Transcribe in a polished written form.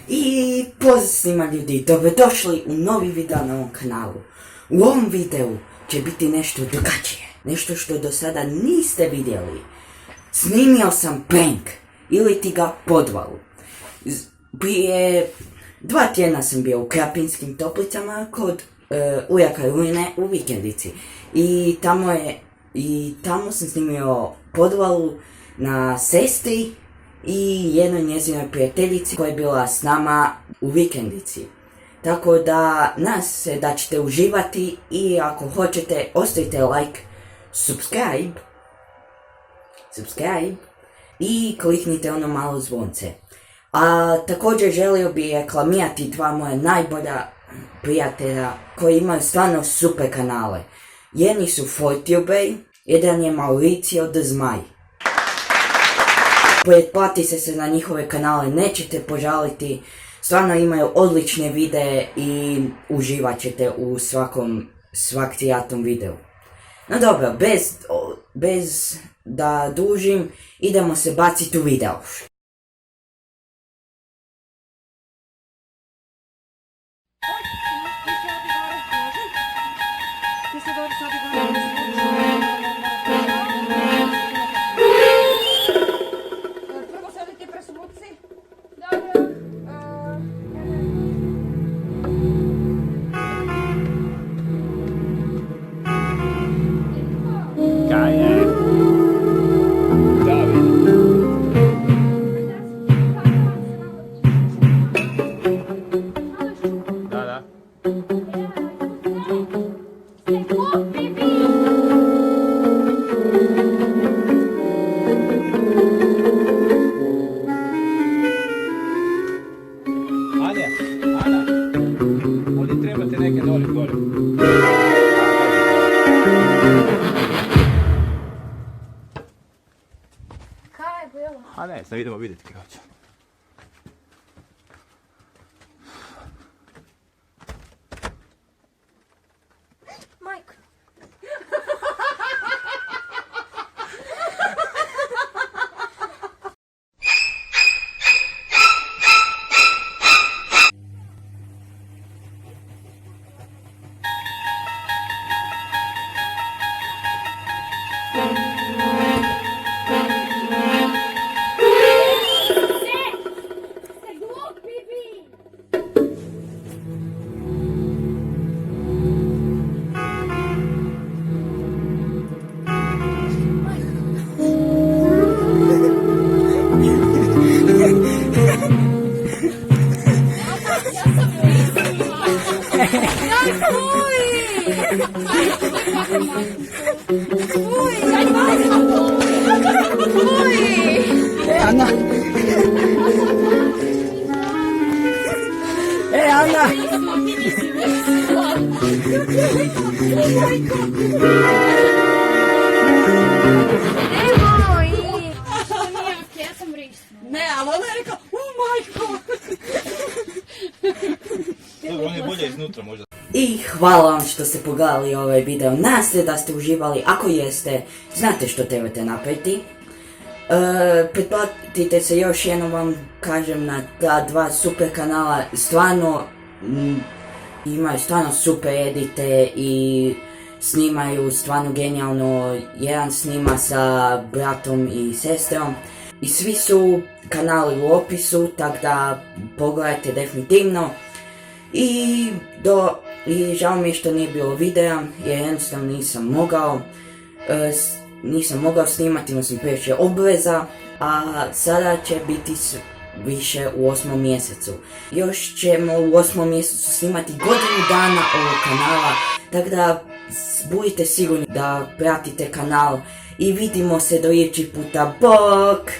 I pozdrav svima ljudi, dobrodošli u novi video na ovom kanalu. U ovom videu će biti nešto drugačije, nešto što do sada niste vidjeli. Snimio sam prank, ili ti ga podvalu. Prije 2 tjedna sam bio u Krapinskim Toplicama kod ujaka Rujne u vikendici. I tamo sam snimio podvalu na sestri i jednoj njezinoj prijateljici koja je bila s nama u vikendici. Tako da nas se da ćete uživati i ako hoćete ostavite like, subscribe i kliknite ono malo zvonce. A također želio bih reklamirati 2 moja najbolja prijatelja koji imaju stvarno super kanale. Jedni su ForTube, jedan je Mauricio the Zmaj. Pretplatite se na njihove kanale, nećete požaliti, stvarno imaju odlične videe i uživat ćete u svakom videu. No dobro, bez da dužim, idemo se baciti u video. Prvo sedite presmuci. Kaj je? David. Da. Ana, ovdje trebate neke doli gore. Kaj je bilo? A ne, sad idemo vidjeti kako će. Majko. Ana! Ana! Ja sam risnuo. Ne, ali ona je rekao, majko! Dobro, on je bolje iznutra možda. I hvala vam što ste pogledali ovaj video, nadam se da ste uživali, ako jeste, znate što trebate napraviti. Pretplatite se, još jednom vam kažem, na ta 2 super kanala, stvarno imaju stvarno super edite i snimaju stvarno genijalno, jedan snima sa bratom i sestrom i svi su kanali u opisu, tako da pogledajte definitivno. I žao mi je što nije bilo videa, jer jednostavno nisam mogao snimati, imao sam previše obveza, a sada će biti više u 8. mjesecu. Još ćemo u 8. mjesecu snimati godinu dana ovog kanala, tako da budite sigurni da pratite kanal i vidimo se do idućeg puta, bok!